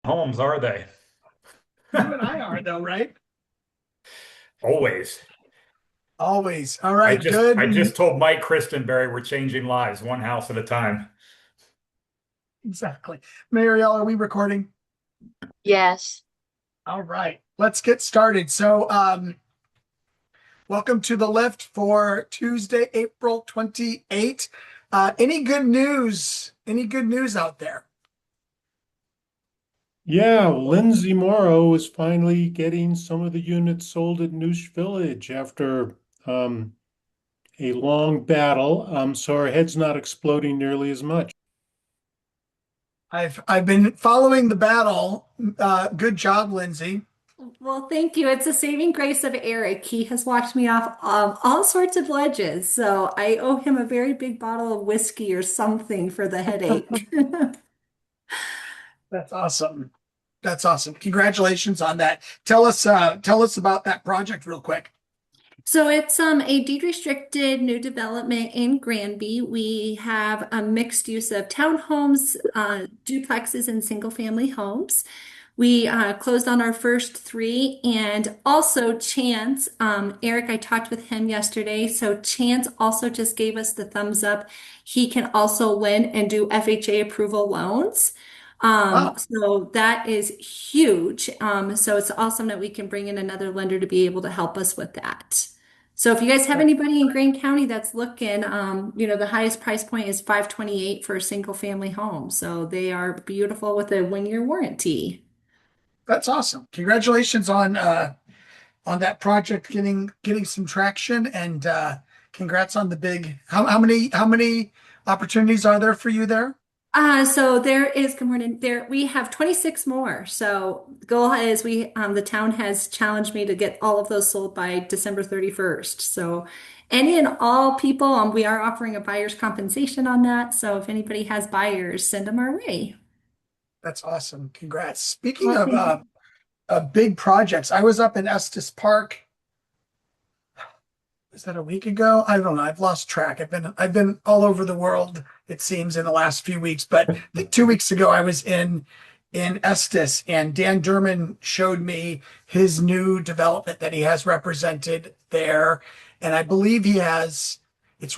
homes, are they? You and I are though, right? Always. Always. All I right, just good. I just told Mike Christenberry we're changing lives one house at a time. Exactly. Marielle, are we recording? Yes. All right, let's get started. Welcome to the lift for Tuesday, April 28th. Any good news? Any good news out there? Yeah, Lindsay Morrow is finally getting some of the units sold at Noosh Village after um, a long battle. So our head's not exploding nearly as much. I've been following the battle. Good job, Lindsay. Well, thank you. It's a saving grace of Eric. He has walked me off all sorts of ledges, so I owe him a very big bottle of whiskey or something for the headache. That's awesome. That's awesome. Congratulations on that. Tell us about that project real quick. So it's a deed restricted new development in Granby. We have a mixed use of townhomes, duplexes, and single family homes. We closed on our first three, and also Chance. Eric, I talked with him yesterday. So Chance also just gave us the thumbs up. He can also lend and do FHA approval loans. Wow, So that is huge. So it's awesome that we can bring in another lender to be able to help us with that. So if you guys have anybody in Greene County that's looking, the highest price point is 528 for a single family home. So they are beautiful with a 1 year warranty. that's awesome. Congratulations on that project getting some traction and congrats on the big how many opportunities are there for you there? So there is, good morning, there we have 26 more. So the goal is the town has challenged me to get all of those sold by December 31st. So any and all people, we are offering a buyer's compensation on that. So if anybody has buyers, send them our way. That's awesome. Congrats. Speaking Well, thank you. of big projects, I was up in Estes Park. Was that a week ago? I don't know. I've lost track. I've been all over the world, it seems, in the last few weeks. But I think 2 weeks ago I was in Estes, and Dan Durman showed me his new development that he has represented there. And I believe it's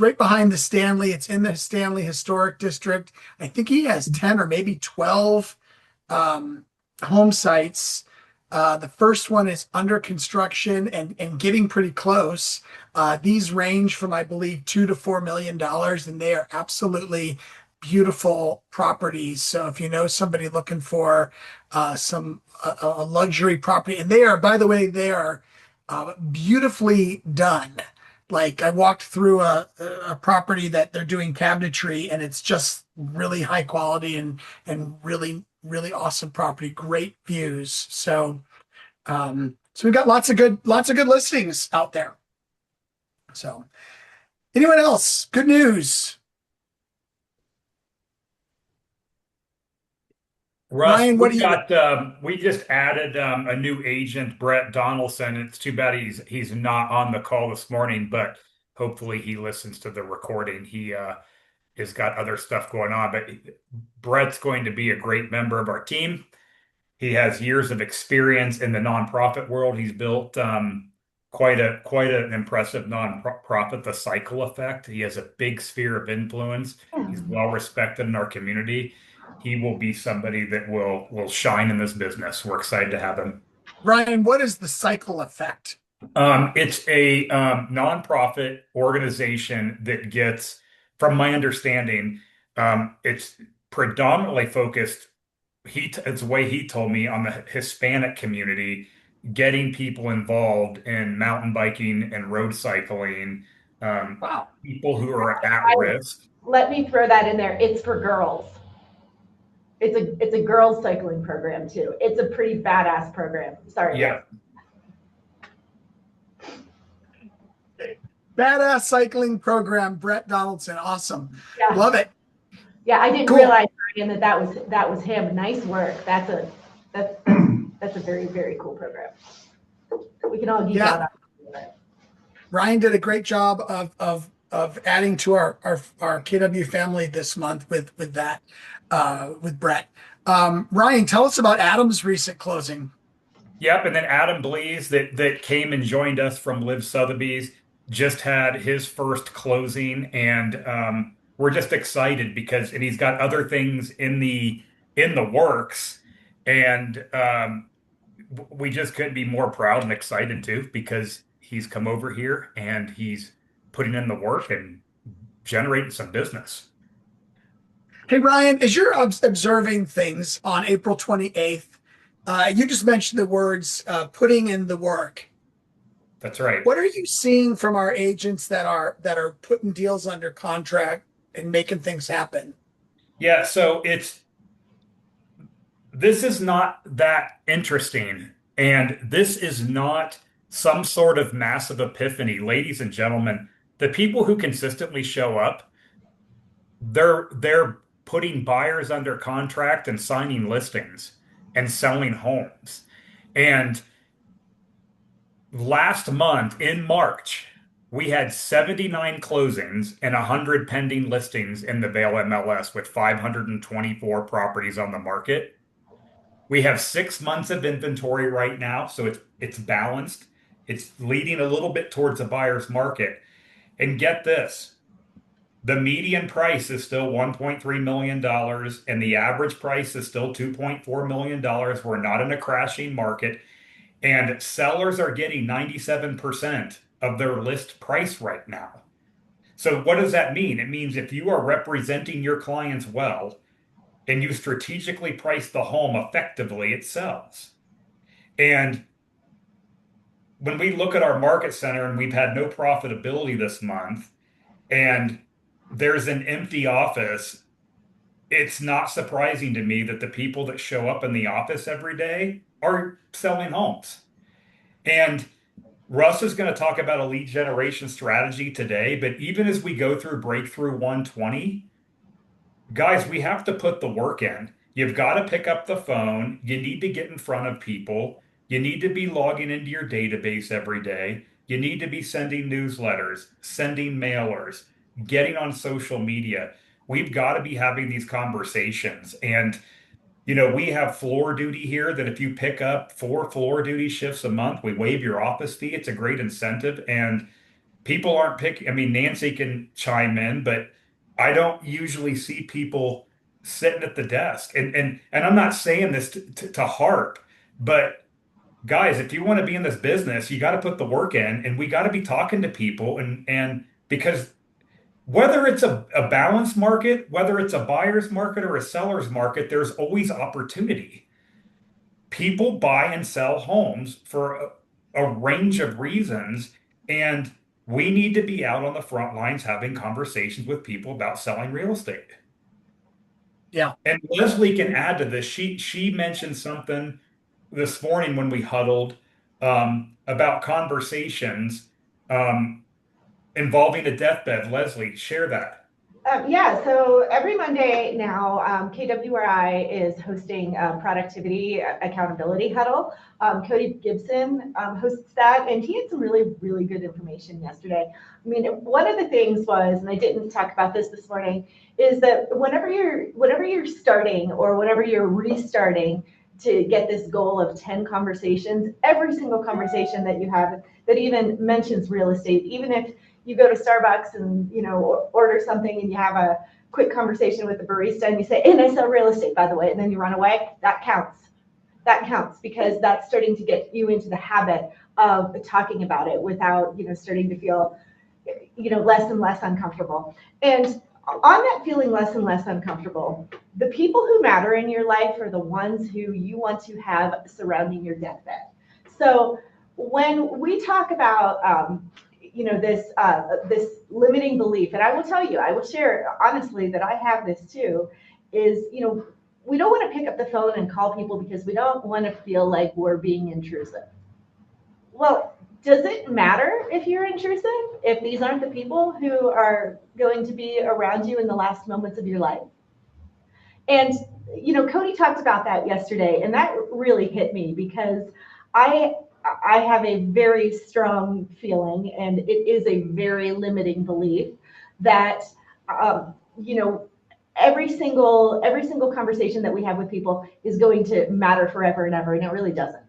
right behind the Stanley. It's in the Stanley Historic District. I think he has 10 or maybe 12 home sites. The first one is under construction and getting pretty close. These range from, I believe, $2 to $4 million, and they are absolutely beautiful properties. So if you know somebody looking for some a luxury property, and they are, by the way, they are beautifully done. Like I walked through a property that they're doing cabinetry, and it's just really high quality and really awesome property, great views. So we've got lots of good listings out there. So anyone else? Good news. Russ, Ryan, what do you got? we just added a new agent, Brett Donaldson. It's too bad he's not on the call this morning, but hopefully he listens to the recording. He has got other stuff going on, but Brett's going to be a great member of our team. He has years of experience in the nonprofit world. He's built quite an impressive nonprofit, The Cycle Effect. He has a big sphere of influence. He's well respected in our community. He will be somebody that will shine in this business. We're excited to have him. Ryan, what is the cycle effect? It's a nonprofit organization that gets, from my understanding, it's predominantly focused. It's the way he told me on the Hispanic community, getting people involved in mountain biking and road cycling, Wow. people who are at I, risk. let me throw that in there. It's for girls. It's a girls cycling program too. It's a pretty badass program. Sorry, Russ. Yeah, Badass cycling program, Brett Donaldson. Awesome. Yeah. Love it. Yeah, I didn't Cool. realize, Ryan, that was him. Nice work. That's that's a very, very cool program. We can all geek out Yeah. on it. Ryan did a great job of adding to our KW family this month with that with Brett. Ryan, tell us about Adam's recent closing. Yep, and then Adam Blees that came and joined us from Live Sotheby's just had his first closing, and we're just excited because and he's got other things in the works, and we just couldn't be more proud and excited too because he's come over here and he's putting in the work and generating some business. Hey, Ryan, as you're observing things on April 28th, you just mentioned the words putting in the work. That's right. What are you seeing from our agents that are putting deals under contract and making things happen? Yeah, so it's this is not that interesting. And this is not some sort of massive epiphany. Ladies and gentlemen, the people who consistently show up, they're putting buyers under contract and signing listings and selling homes. And last month in March, we had 79 closings and 100 pending listings in the Vail MLS with 524 properties on the market. We have 6 months of inventory right now, so it's balanced. It's leading a little bit towards a buyer's market. And get this, the median price is still $1.3 million, and the average price is still $2.4 million. We're not in a crashing market, and sellers are getting 97% of their list price right now. So what does that mean? It means if you are representing your clients well, and you strategically price the home effectively, it sells. And when we look at our market center and we've had no profitability this month and there's an empty office, it's not surprising to me that the people that show up in the office every day are selling homes. And Russ is going to talk about a lead generation strategy today, but even as we go through Breakthrough 120, guys, we have to put the work in. You've got to pick up the phone. You need to get in front of people. You need to be logging into your database every day. You need to be sending newsletters, sending mailers, getting on social media. We've got to be having these conversations. And, we have floor duty here that if you pick up 4 floor duty shifts a month, we waive your office fee. It's a great incentive. And people aren't picking. I mean, Nancy can chime in, but I don't usually see people sitting at the desk. And I'm not saying this to harp, but guys, if you want to be in this business, you got to put the work in, and we got to be talking to people, and because whether it's a balanced market, whether it's a buyer's market or a seller's market, there's always opportunity. People buy and sell homes for a range of reasons, and we need to be out on the front lines having conversations with people about selling real estate. Yeah. And Leslie can add to this. She mentioned something this morning when we huddled about conversations involving a deathbed. Leslie, share that. Yeah, so every Monday now, KWRI is hosting productivity accountability huddle. Cody Gibson hosts that, and he had some really, really good information yesterday. I mean, one of the things was, and I didn't talk about this morning, is that whenever you're starting or whenever you're restarting to get this goal of 10 conversations, every single conversation that you have that even mentions real estate, even if you go to Starbucks and order something and you have a quick conversation with the barista and you say, and I sell real estate, by the way, and then you run away, that counts. That counts because that's starting to get you into the habit of talking about it without starting to feel less and less uncomfortable. And on that feeling less and less uncomfortable, the people who matter in your life are the ones who you want to have surrounding your deathbed. So when we talk about this limiting belief, and I will tell you, I will share honestly that I have this too, is we don't want to pick up the phone and call people because we don't want to feel like we're being intrusive. Well, does it matter if you're intrusive, if these aren't the people who are going to be around you in the last moments of your life? And Cody talked about that yesterday, and that really hit me because I have a very strong feeling, and it is a very limiting belief that every single conversation that we have with people is going to matter forever and ever, and it really doesn't.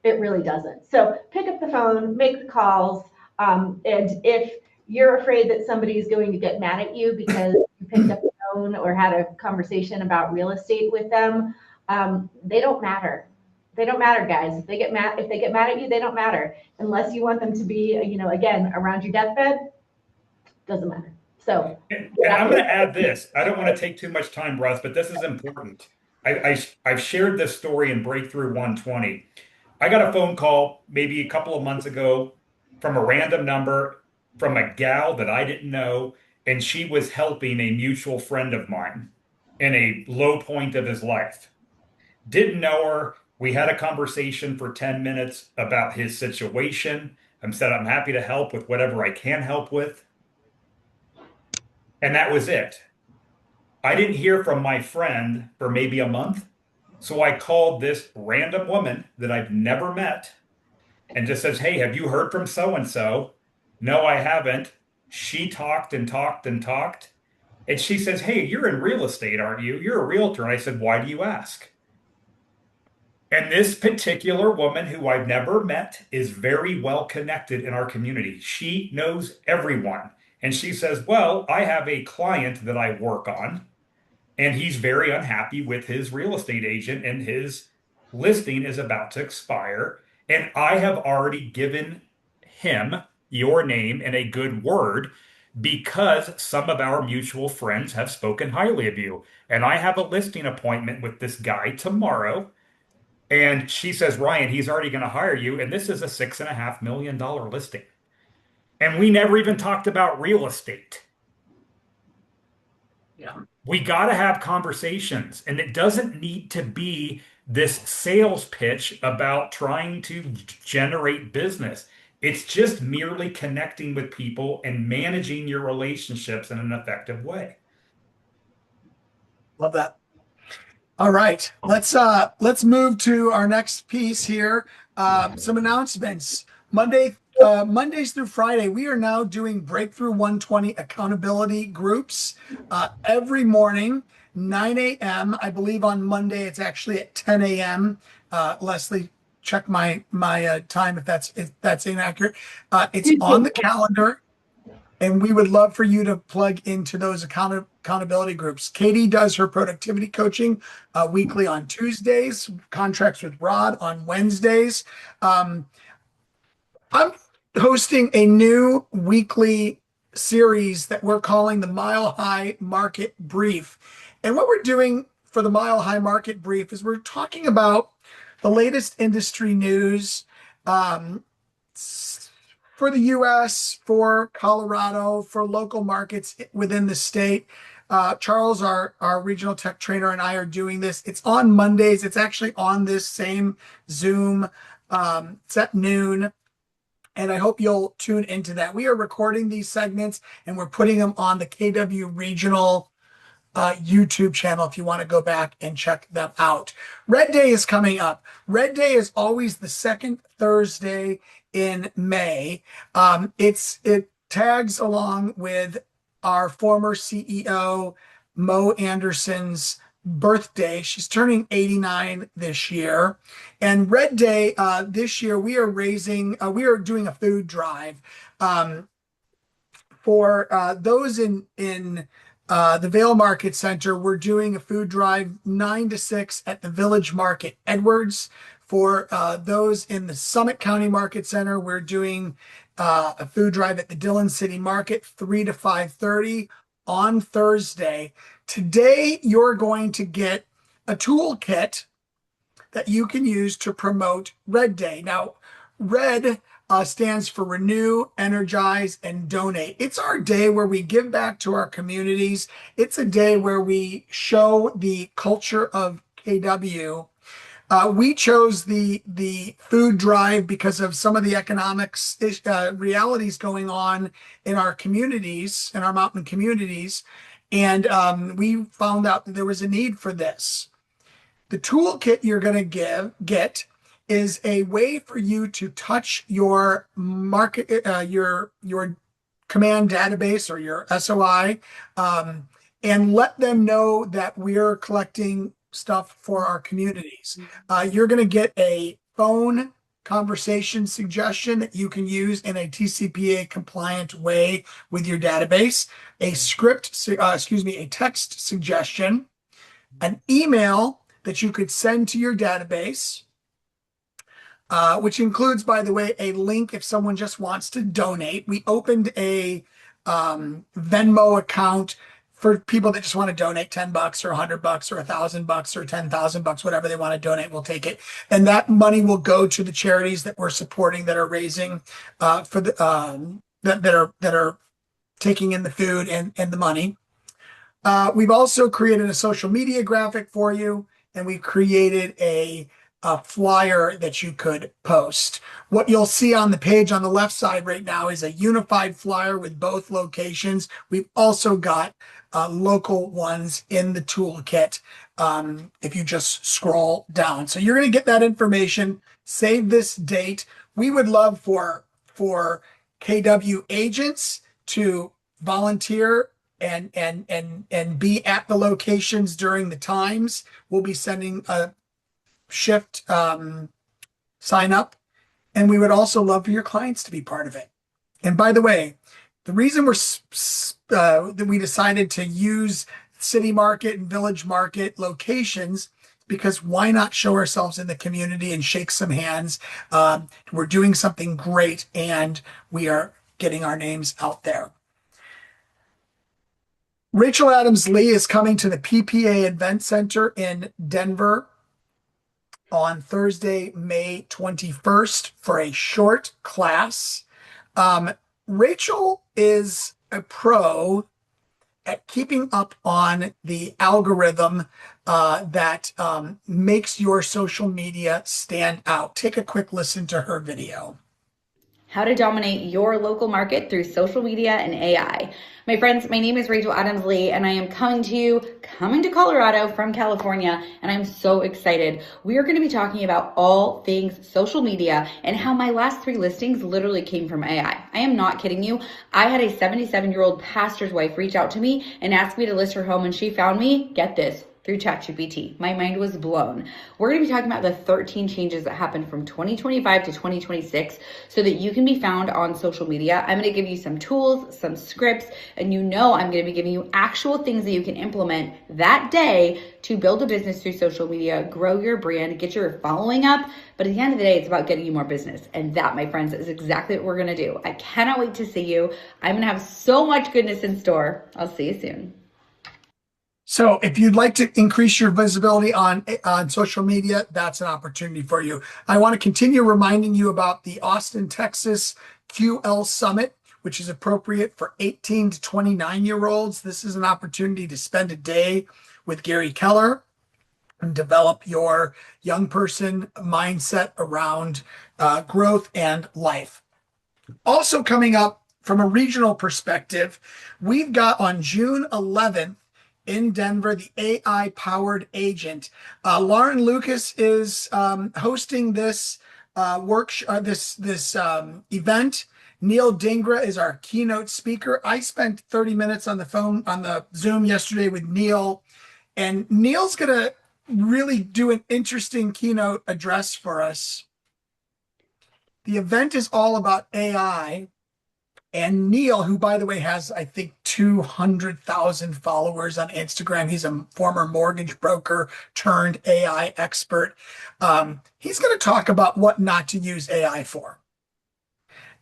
It really doesn't. So pick up the phone, make the calls, and if you're afraid that somebody is going to get mad at you because you picked up the phone or had a conversation about real estate with them, they don't matter. They don't matter, guys. If they get mad at you, they don't matter. Unless you want them to be, again, around your deathbed, doesn't matter. So, And I'm going to add this. I don't want to take too much time, Russ, but this is important. I've shared this story in Breakthrough 120. I got a phone call maybe a couple of months ago from a random number from a gal that I didn't know, and she was helping a mutual friend of mine in a low point of his life. Didn't know her. We had a conversation for 10 minutes about his situation. I said, I'm happy to help with whatever I can help with. And that was it. I didn't hear from my friend for maybe a month. So I called this random woman that I've never met and just says, Hey, have you heard from so and so? No, I haven't. She talked and talked and talked. And she says, Hey, you're in real estate, aren't you? You're a realtor. And I said, Why do you ask? And this particular woman who I've never met is very well connected in our community. She knows everyone. And she says, Well, I have a client that I work on, and he's very unhappy with his real estate agent, and his listing is about to expire. And I have already given him your name and a good word because some of our mutual friends have spoken highly of you. And I have a listing appointment with this guy tomorrow. And she says, Ryan, he's already going to hire you. And this is a $6.5 million listing. And we never even talked about real estate. Yeah. We got to have conversations, and it doesn't need to be this sales pitch about trying to generate business. It's just merely connecting with people and managing your relationships in an effective way. Love that. All right, let's move to our next piece here. Some announcements. Mondays through Friday, we are now doing Breakthrough 120 accountability groups every morning, 9 a.m. I believe on Monday it's actually at 10 a.m. Leslie, check my time if that's inaccurate. It's on the calendar. And we would love for you to plug into those accountability groups. Katie does her productivity coaching weekly on Tuesdays, contracts with Rod on Wednesdays. I'm hosting a new weekly series that we're calling the Mile High Market Brief. And what we're doing for the Mile High Market Brief is we're talking about the latest industry news, for the US, for Colorado, for local markets within the state. Charles, our regional tech trainer, and I are doing this. It's on Mondays. It's actually on this same Zoom. It's at noon. And I hope you'll tune into that. We are recording these segments and we're putting them on the KW Regional YouTube channel if you want to go back and check them out. Red Day is coming up. Red Day is always the second Thursday in May. It tags along with our former CEO, Mo Anderson's birthday. She's turning 89 this year. And Red Day, this year, we are doing a food drive. For those in the Vail Market Center, we're doing a food drive 9 to 6 at the Village Market Edwards. For those in the Summit County Market Center, we're doing a food drive at the Dillon City Market 3 to 5:30 on Thursday. Today, you're going to get a toolkit that you can use to promote Red Day. Now, Red stands for Renew, Energize, and Donate. It's our day where we give back to our communities. It's a day where we show the culture of KW. We chose the food drive because of some of the economics realities going on in our communities, in our mountain communities. And we found out that there was a need for this. The toolkit you're going to get is a way for you to touch your market, your command database or your SOI, and let them know that we're collecting stuff for our communities. You're going to get a phone conversation suggestion that you can use in a TCPA compliant way with your database, a text suggestion, an email that you could send to your database, which includes, by the way, a link if someone just wants to donate. We opened a Venmo account for people that just want to donate $10 or $100 or $1,000 or $10,000, whatever they want to donate, we'll take it. And that money will go to the charities that we're supporting that are raising for the that are taking in the food and the money. We've also created a social media graphic for you, and we've created a flyer that you could post. What you'll see on the page on the left side right now is a unified flyer with both locations. We've also got local ones in the toolkit if you just scroll down. So you're going to get that information. Save this date. We would love for KW agents to volunteer and be at the locations during the times. We'll be sending a shift sign up, and we would also love for your clients to be part of it. And by the way, the reason that we decided to use city market and village market locations, because why not show ourselves in the community and shake some hands? We're doing something great, and we are getting our names out there. Rachel Adams Lee is coming to the PPA Event Center in Denver on Thursday, May 21st for a short class. Rachel is a pro at keeping up on the algorithm that makes your social media stand out. Take a quick listen to her video. How to dominate your local market through social media and AI. My friends, my name is Rachel Adams Lee, and I am coming to Colorado from California, and I'm so excited. We are going to be talking about all things social media and how my last 3 listings literally came from AI. I am not kidding you. I had a 77-year-old pastor's wife reach out to me and ask me to list her home, and she found me, get this, through ChatGPT. My mind was blown. We're going to be talking about the 13 changes that happened from 2025 to 2026 so that you can be found on social media. I'm going to give you some tools, some scripts, and I'm going to be giving you actual things that you can implement that day to build a business through social media, grow your brand, get your following up. But at the end of the day, it's about getting you more business. And that, my friends, is exactly what we're going to do. I cannot wait to see you. I'm going to have so much goodness in store. I'll see you soon. So if you'd like to increase your visibility on social media, that's an opportunity for you. I want to continue reminding you about the Austin, Texas QL Summit, which is appropriate for 18 to 29-year-olds. This is an opportunity to spend a day with Gary Keller and develop your young person mindset around growth and life. Also coming up from a regional perspective, we've got on June 11th, in Denver, the AI-powered agent. Lauren Lucas is hosting this event. Neil Dingra is our keynote speaker. I spent 30 minutes on the Zoom yesterday with Neil, and Neil's gonna really do an interesting keynote address for us. The event is all about AI. And Neil, who, by the way, has, I think, 200,000 followers on Instagram. He's a former mortgage broker turned AI expert. He's going to talk about what not to use AI for.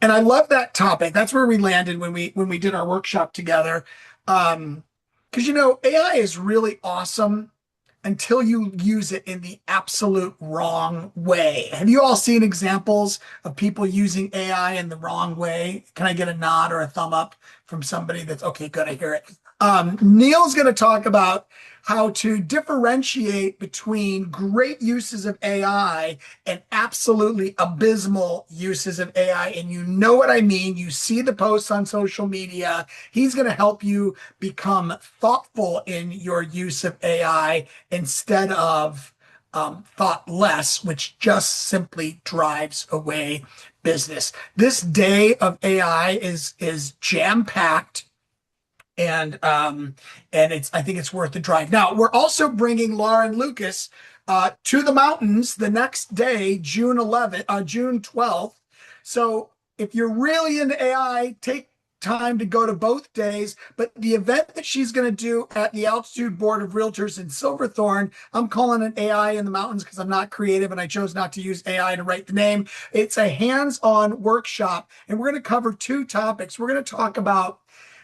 And I love that topic. That's where we landed when we did our workshop together. Because, AI is really awesome until you use it in the absolute wrong way. Have you all seen examples of people using AI in the wrong way? Can I get a nod or a thumb up from somebody that's okay? Good, I hear it. Neil's going to talk about how to differentiate between great uses of AI and absolutely abysmal uses of AI. And you know what I mean. You see the posts on social media. He's going to help you become thoughtful in your use of AI instead of thoughtless, which just simply drives away business. This day of AI is jam-packed And I think it's worth the drive. Now we're also bringing Laura and Lucas to the mountains the next day, June 12th. So if you're really into AI, take time to go to both days. But the event that she's going to do at the Altitude Board of Realtors in Silverthorne, I'm calling it AI in the Mountains because I'm not creative and I chose not to use AI to write the name. It's a hands-on workshop, and we're going to cover two topics. We're going to talk about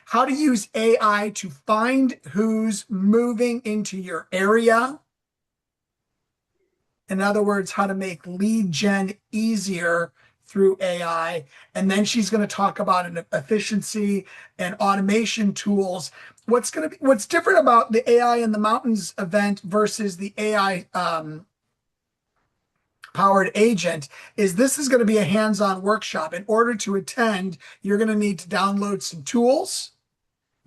how to use AI to find who's moving into your area. In other words, how to make lead gen easier through AI. And then she's going to talk about an efficiency and automation tools. What's different about the AI in the Mountains event versus the AI powered agent is this is going to be a hands-on workshop. In order to attend, you're going to need to download some tools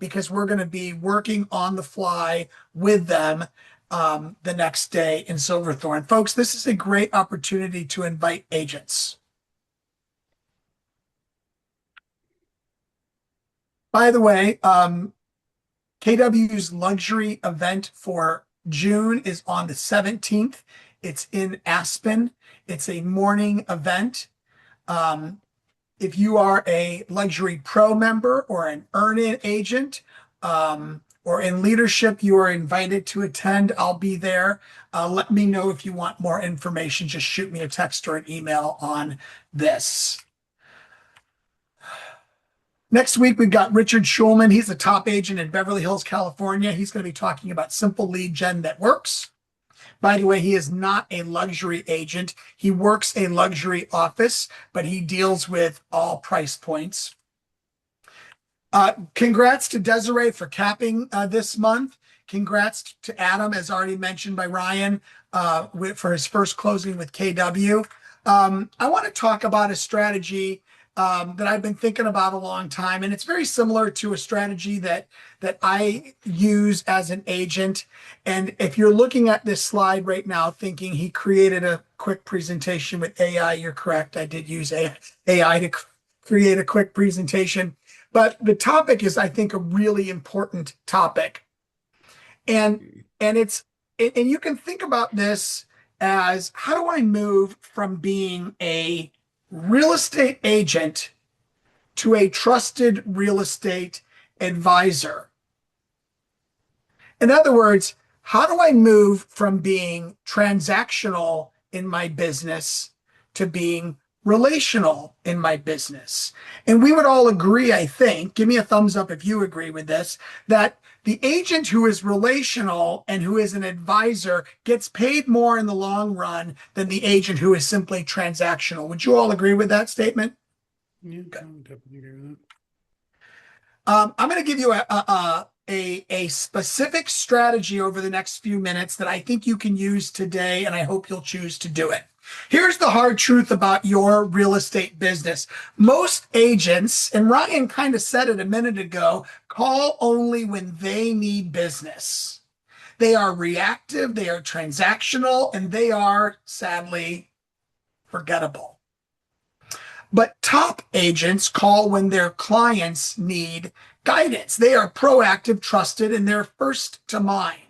because we're going to be working on the fly with them the next day in Silverthorne. Folks, this is a great opportunity to invite agents. By the way, KW's luxury event for June is on the 17th. It's in Aspen. It's a morning event. If you are a Luxury Pro member or an earn-in agent or in leadership, you are invited to attend. I'll be there. Let me know if you want more information. Just shoot me a text or an email on this. Next week, we've got Richard Schulman. He's a top agent in Beverly Hills, California. He's going to be talking about simple lead gen that works. By the way, he is not a luxury agent. He works a luxury office, but he deals with all price points. Congrats to Desiree for capping this month. Congrats to Adam, as already mentioned by Ryan, for his first closing with KW. I want to talk about a strategy that I've been thinking about a long time, and it's very similar to a strategy that I use as an agent. And if you're looking at this slide right now thinking he created a quick presentation with AI, you're correct. I did use AI to create a quick presentation. But the topic is, I think, a really important topic. And you can think about this as, how do I move from being a real estate agent to a trusted real estate advisor? In other words, how do I move from being transactional in my business to being relational in my business? And we would all agree, I think, give me a thumbs up if you agree with this, that the agent who is relational and who is an advisor gets paid more in the long run than the agent who is simply transactional. Would you all agree with that statement? Yeah, I would definitely agree with I'm going to give you a specific strategy over the next few minutes that I think you can use today, and I hope you'll choose to do it. Here's the hard truth about your real estate business. Most agents, and Ryan kind of said it a minute ago, call only when they need business. They are reactive, they are transactional, and they are, sadly, forgettable. But top agents call when their clients need guidance. They are proactive, trusted, and they're first to mind.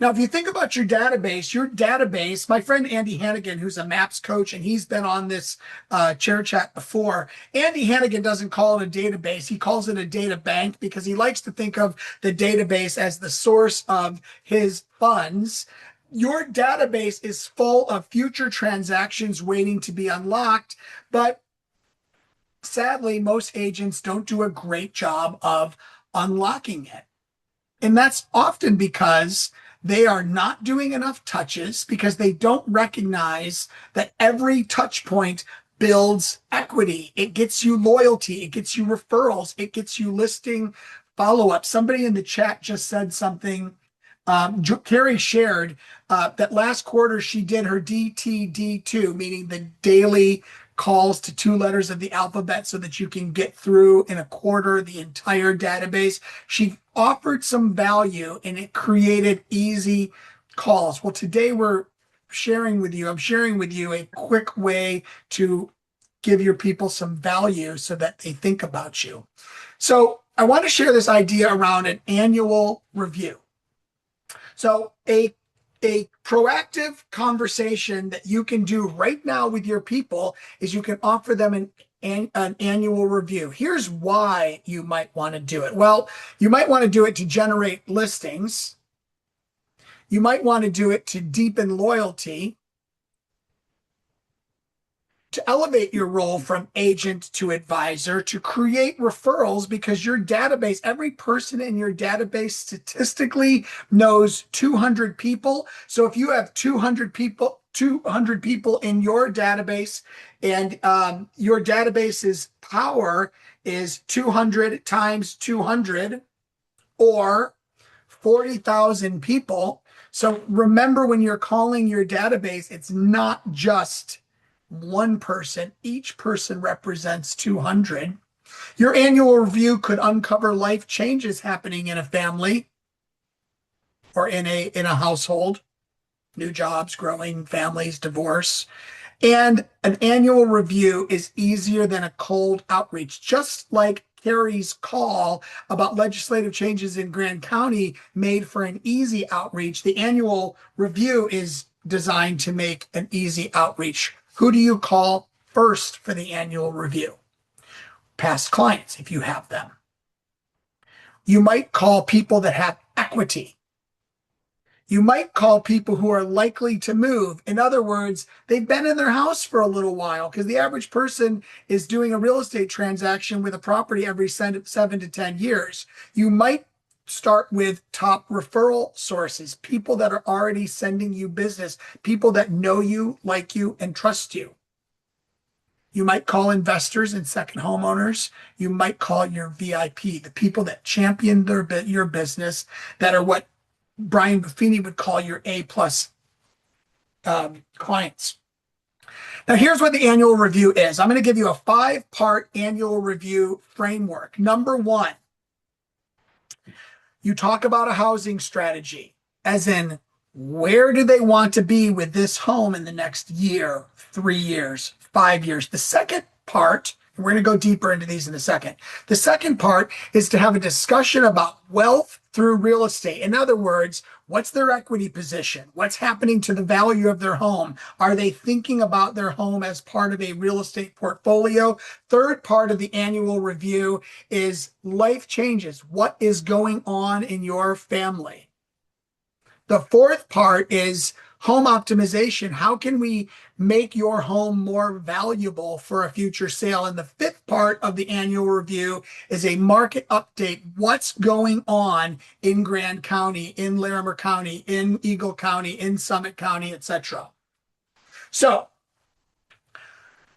Now, if you think about your database, my friend Andy Hannigan, who's a MAPS coach, and he's been on this chair chat before, Andy Hannigan doesn't call it a database. He calls it a data bank because he likes to think of the database as the source of his funds. Your database is full of future transactions waiting to be unlocked, but sadly, most agents don't do a great job of unlocking it. And that's often because they are not doing enough touches, because they don't recognize that every touch point builds equity. It gets you loyalty. It gets you referrals. It gets you listing follow-up. Somebody in the chat just said something. Carrie shared that last quarter she did her DTD2, meaning the daily calls to 2 letters of the alphabet so that you can get through in a quarter the entire database. She offered some value and it created easy calls. Well, today I'm sharing with you a quick way to give your people some value so that they think about you. So I want to share this idea around an annual review. So a proactive conversation that you can do right now with your people is you can offer them an annual review. Here's why you might want to do it. Well, you might want to do it to generate listings. You might want to do it to deepen loyalty, to elevate your role from agent to advisor, to create referrals, because your database, every person in your database statistically knows 200 people. So if you have 200 people in your database, and your database's power is 200 times 200, or 40,000 people. So remember, when you're calling your database, it's not just one person. Each person represents 200. Your annual review could uncover life changes happening in a family or in a household, new jobs, growing families, divorce. And an annual review is easier than a cold outreach. Just like Carrie's call about legislative changes in Grand County made for an easy outreach, the annual review is designed to make an easy outreach. Who do you call first for the annual review? Past clients, if you have them. You might call people that have equity. You might call people who are likely to move. In other words, they've been in their house for a little while, because the average person is doing a real estate transaction with a property every 7 to 10 years. You might start with top referral sources, people that are already sending you business, people that know you, like you, and trust you. You might call investors and second homeowners. You might call your VIP, the people that champion your business, that are what Brian Buffini would call your A-plus clients. Now, here's what the annual review is. I'm going to give you a 5-part annual review framework. Number 1, you talk about a housing strategy, as in, where do they want to be with this home in the next year, 3 years, 5 years? The second part, and we're going to go deeper into these in a second. The second part is to have a discussion about wealth through real estate. In other words, what's their equity position? What's happening to the value of their home? Are they thinking about their home as part of a real estate portfolio? Third part of the annual review is life changes. What is going on in your family? The fourth part is home optimization. How can we make your home more valuable for a future sale? And the fifth part of the annual review is a market update. What's going on in Grand County, in Larimer County, in Eagle County, in Summit County, etc. So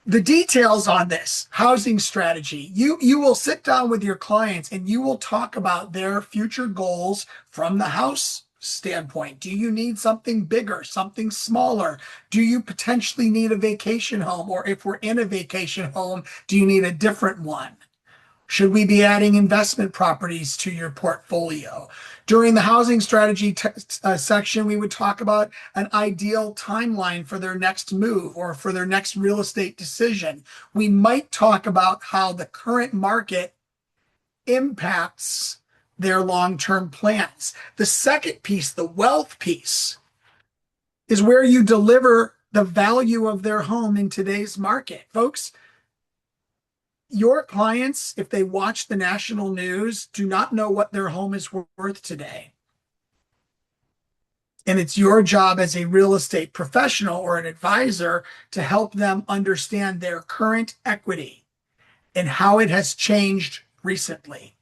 the details on this housing strategy, you will sit down with your clients and you will talk about their future goals from the house standpoint. Do you need something bigger, something smaller? Do you potentially need a vacation home? Or if we're in a vacation home, do you need a different one? Should we be adding investment properties to your portfolio? During the housing strategy section, we would talk about an ideal timeline for their next move or for their next real estate decision. We might talk about how the current market impacts their long-term plans. The second piece, the wealth piece, is where you deliver the value of their home in today's market. Folks, your clients, if they watch the national news, do not know what their home is worth today. And it's your job as a real estate professional or an advisor to help them understand their current equity and how it has changed recently.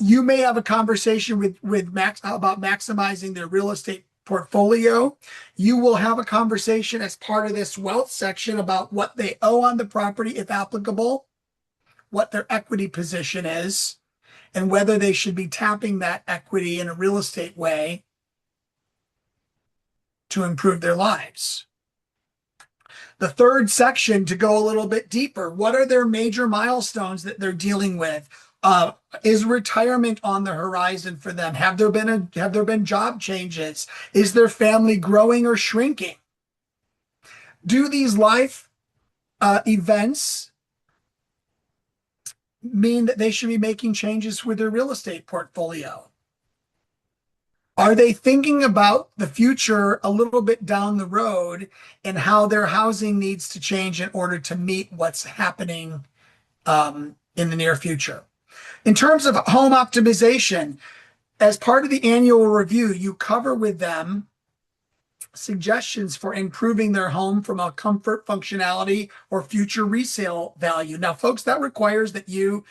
You may have a conversation with Max about maximizing their real estate portfolio. You will have a conversation as part of this wealth section about what they owe on the property, if applicable, what their equity position is, and whether they should be tapping that equity in a real estate way to improve their lives. The third section, to go a little bit deeper, what are their major milestones that they're dealing with? Is retirement on the horizon for them? Have there been job changes? Is their family growing or shrinking? Do these life events mean that they should be making changes with their real estate portfolio? Are they thinking about the future a little bit down the road and how their housing needs to change in order to meet what's happening in the near future? In terms of home optimization, as part of the annual review, you cover with them suggestions for improving their home from a comfort, functionality, or future resale value. Now, folks, that requires that you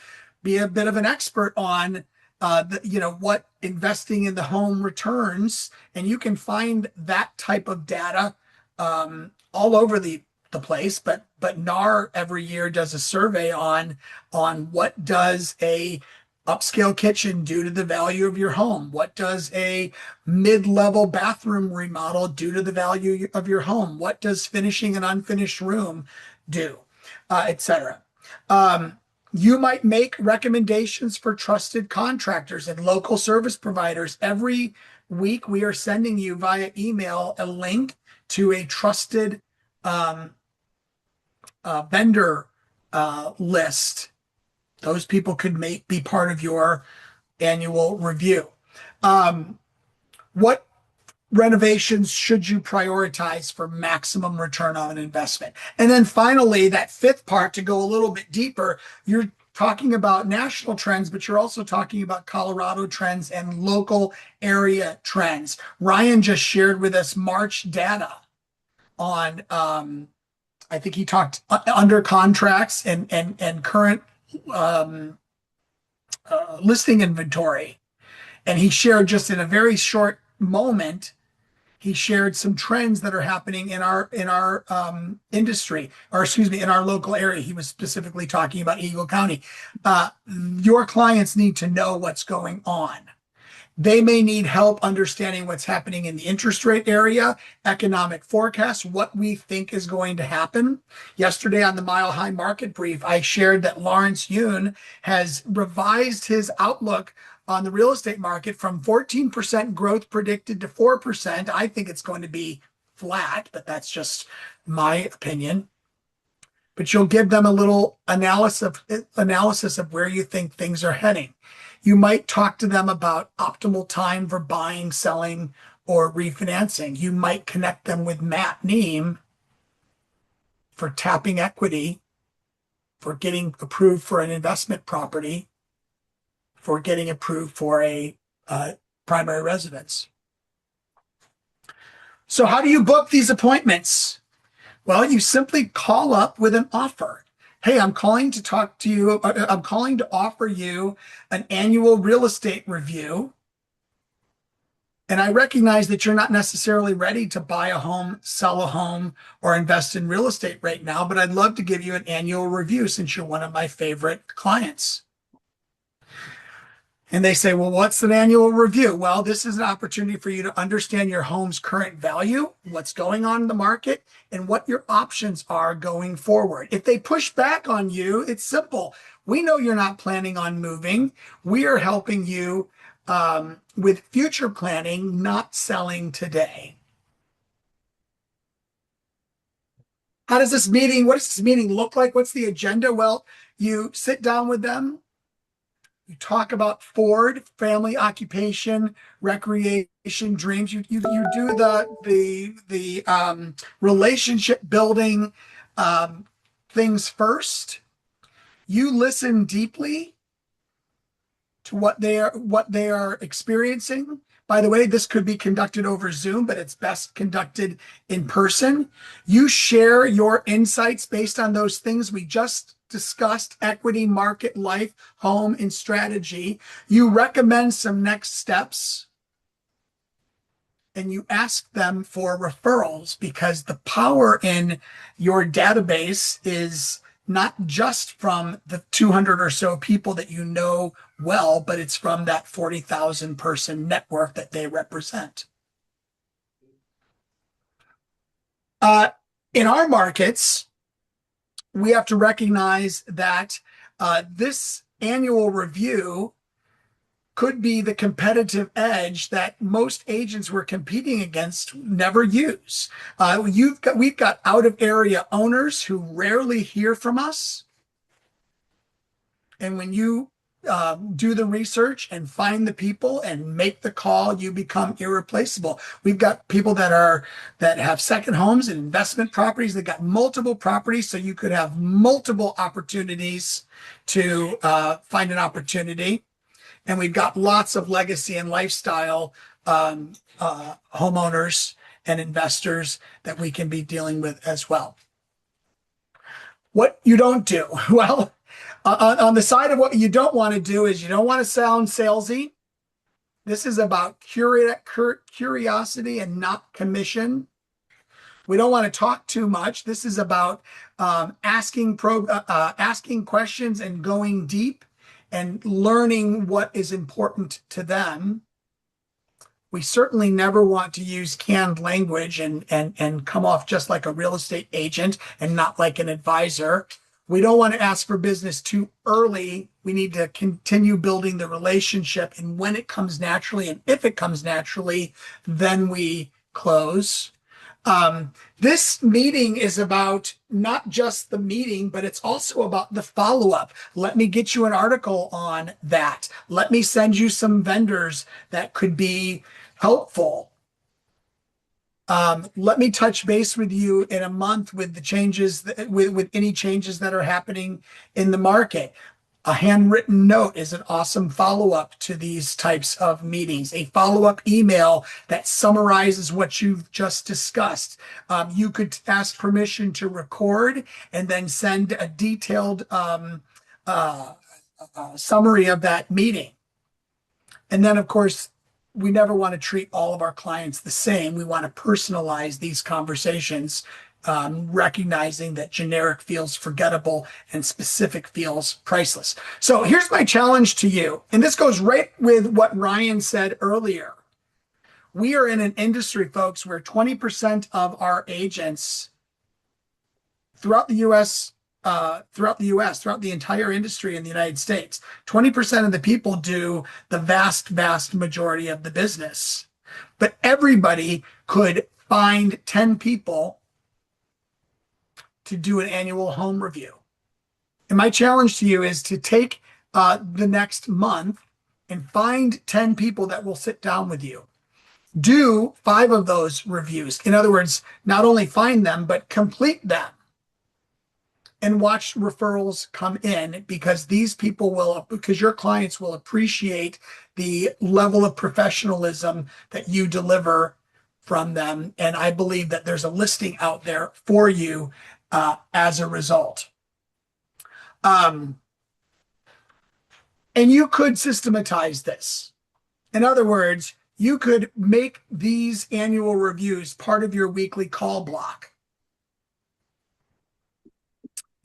be a bit of an expert on what investing in the home returns, and you can find that type of data all over the place. But NAR every year does a survey on what does a upscale kitchen do to the value of your home? What does a mid-level bathroom remodel do to the value of your home? What does finishing an unfinished room do, etc. You might make recommendations for trusted contractors and local service providers. Every week, we are sending you via email a link to a trusted vendor list. Those people could be part of your annual review. What renovations should you prioritize for maximum return on an investment? And then finally, that fifth part, to go a little bit deeper, you're talking about national trends, but you're also talking about Colorado trends and local area trends. Ryan just shared with us March data on, I think he talked under contracts and current listing inventory. And he shared, just in a very short moment, he shared some trends that are happening in our industry, or excuse me, in our local area. He was specifically talking about Eagle County. Your clients need to know what's going on. They may need help understanding what's happening in the interest rate area, economic forecasts, what we think is going to happen. Yesterday on the Mile High Market Brief, I shared that Lawrence Yun has revised his outlook on the real estate market from 14% growth predicted to 4%. I think it's going to be flat, but that's just my opinion. But you'll give them a little analysis of where you think things are heading. You might talk to them about optimal time for buying, selling, or refinancing. You might connect them with Matt Neem for tapping equity, for getting approved for an investment property, for getting approved for a primary residence. So how do you book these appointments? Well, you simply call up with an offer. Hey, I'm calling to talk to you. I'm calling to offer you an annual real estate review. And I recognize that you're not necessarily ready to buy a home, sell a home, or invest in real estate right now, but I'd love to give you an annual review since you're one of my favorite clients. And they say, well, what's an annual review? Well, this is an opportunity for you to understand your home's current value, what's going on in the market, and what your options are going forward. If they push back on you, it's simple. We know you're not planning on moving. We are helping you with future planning, not selling today. What does this meeting look like? What's the agenda? Well, you sit down with them. You talk about Ford, family, occupation, recreation, dreams. You do the relationship building things first. You listen deeply to what they are experiencing. By the way, this could be conducted over Zoom, but it's best conducted in person. You share your insights based on those things we just discussed: equity, market, life, home, and strategy. You recommend some next steps, and you ask them for referrals, because the power in your database is not just from the 200 or so people that you know well, but it's from that 40,000 person network that they represent. In our markets, we have to recognize that this annual review could be the competitive edge that most agents we're competing against never use. We've got out of area owners who rarely hear from us. And when you do the research and find the people and make the call, you become irreplaceable. We've got people that have second homes and investment properties. They've got multiple properties, so you could have multiple opportunities to find an opportunity. And we've got lots of legacy and lifestyle homeowners and investors that we can be dealing with as well. What you don't do, well, on the side of what you don't want to do is you don't want to sound salesy. This is about curiosity and not commission. We don't want to talk too much. This is about asking questions and going deep and learning what is important to them. We certainly never want to use canned language and come off just like a real estate agent and not like an advisor. We don't want to ask for business too early. We need to continue building the relationship. And when it comes naturally, and if it comes naturally, then we close. This meeting is about not just the meeting, but it's also about the follow-up. Let me get you an article on that. Let me send you some vendors that could be helpful. Let me touch base with you in a month with the changes, with any changes that are happening in the market. A handwritten note is an awesome follow-up to these types of meetings. A follow-up email that summarizes what you've just discussed. You could ask permission to record and then send a detailed summary of that meeting. And then, of course, we never want to treat all of our clients the same. We want to personalize these conversations, recognizing that generic feels forgettable and specific feels priceless. So here's my challenge to you. And this goes right with what Ryan said earlier. We are in an industry, folks, where 20% of our agents throughout the U.S., throughout the entire industry in the United States, 20% of the people do the vast, vast majority of the business. But everybody could find 10 people to do an annual home review. And my challenge to you is to take the next month and find 10 people that will sit down with you. Do 5 of those reviews. In other words, not only find them, but complete them. And watch referrals come in, because because your clients will appreciate the level of professionalism that you deliver from them. And I believe that there's a listing out there for you as a result. And you could systematize this. In other words, you could make these annual reviews part of your weekly call block.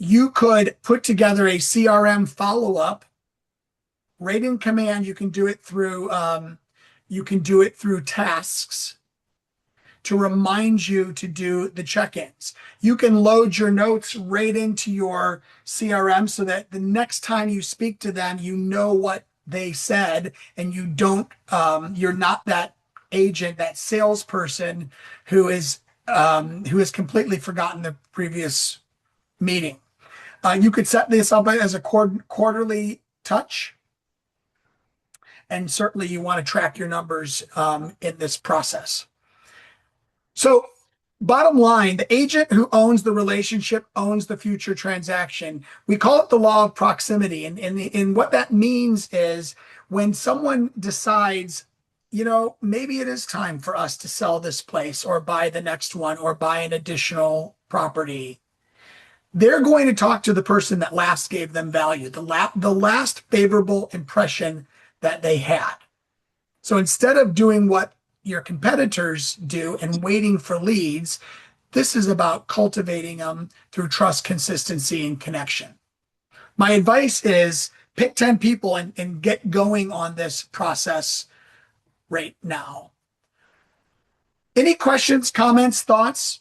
You could put together a CRM follow-up right in command. You can do it through tasks to remind you to do the check-ins. You can load your notes right into your CRM so that the next time you speak to them, you know what they said, and you're not that agent, that salesperson who has completely forgotten the previous meeting. You could set this up as a quarterly touch. And certainly you want to track your numbers in this process. So bottom line, the agent who owns the relationship owns the future transaction. We call it the law of proximity. And what that means is when someone decides, maybe it is time for us to sell this place or buy the next one or buy an additional property, they're going to talk to the person that last gave them value, the last favorable impression that they had. So instead of doing what your competitors do and waiting for leads, this is about cultivating them through trust, consistency, and connection. My advice is pick 10 people and get going on this process right now. Any questions, comments, thoughts?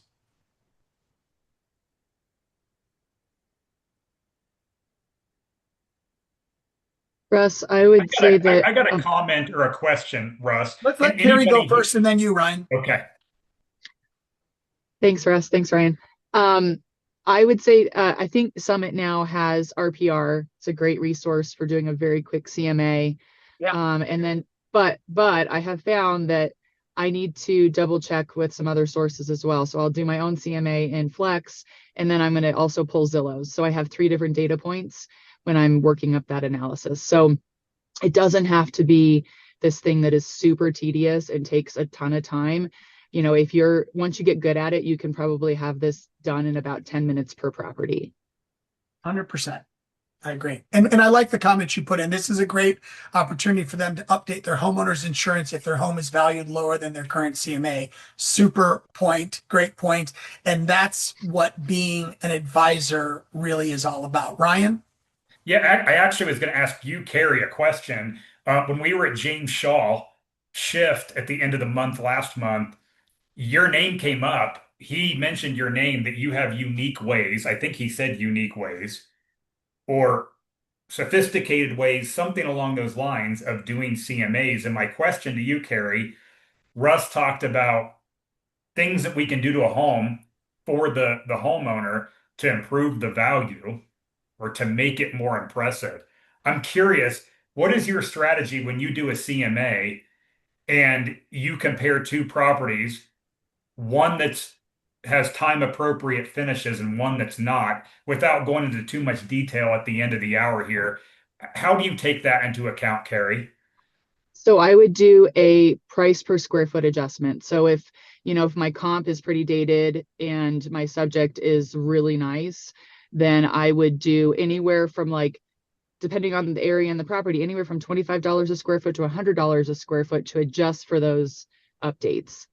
Russ, I would say that I got a comment or a question, Russ. Let's let Carrie go first and then you, Ryan. Okay. thanks, Russ. Thanks, Ryan. I would say I think Summit now has RPR. It's a great resource for doing a very quick CMA. Yeah. And then, but I have found that I need to double check with some other sources as well. So I'll do my own CMA in Flex, and then I'm going to also pull Zillow's. So I have 3 different data points when I'm working up that analysis. So it doesn't have to be this thing that is super tedious and takes a ton of time. You know, if you're, once you get good at it, you can probably have this done in about 10 minutes per property. 100%. I agree. And I like the comments you put in. This is a great opportunity for them to update their homeowner's insurance if their home is valued lower than their current CMA. Super point, great point. And that's what being an advisor really is all about. Ryan? Yeah, I actually was going to ask you, Carrie, a question. When we were at James Shaw Shift at the end of the month last month, your name came up. He mentioned your name that you have unique ways. I think he said unique ways or sophisticated ways, something along those lines of doing CMAs. And my question to you, Carrie, Russ talked about things that we can do to a home for the homeowner to improve the value or to make it more impressive. I'm curious, what is your strategy when you do a CMA and you compare two properties, one that's has time appropriate finishes and one that's not, without going into too much detail at the end of the hour here? How do you take that into account, Carrie? So I would do a price per square foot adjustment. So if, you know, if my comp is pretty dated and my subject is really nice, then I would do anywhere from like, depending on the area and the property, anywhere from $25 a square foot to $100 a square foot to adjust for those updates.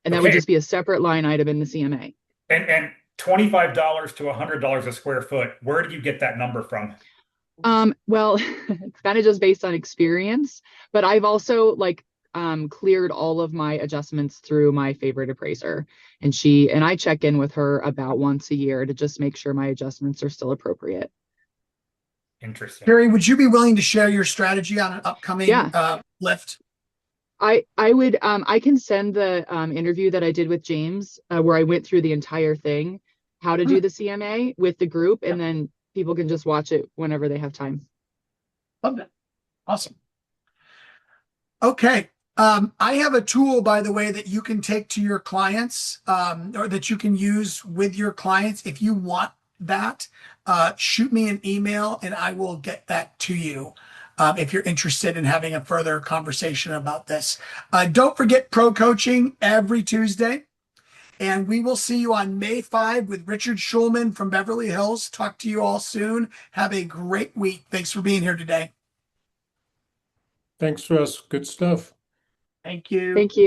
And that would Okay, just be a separate line item in the CMA. and $25 to $100 a square foot, where do you get that number from? Well, it's kind of just based on experience, but I've also like cleared all of my adjustments through my favorite appraiser. And I check in with her about once a year to just make sure my adjustments are still appropriate. Interesting. Carrie, would you be willing to share your strategy on an upcoming Yeah. lift? I would I can send the interview that I did with James where I went through the entire thing, how to do the CMA with the group, and then people can just watch it whenever they have time. Love that. Awesome. Okay. I have a tool, by the way, that you can take to your clients, or that you can use with your clients. If you want that, shoot me an email and I will get that to you. If you're interested in having a further conversation about this. Don't forget pro coaching every Tuesday. And we will see you on May 5 with Richard Schulman from Beverly Hills. Talk to you all soon. Have a great week. Thanks for being here today. Thanks, Russ. Good stuff. Thank you. Thank you.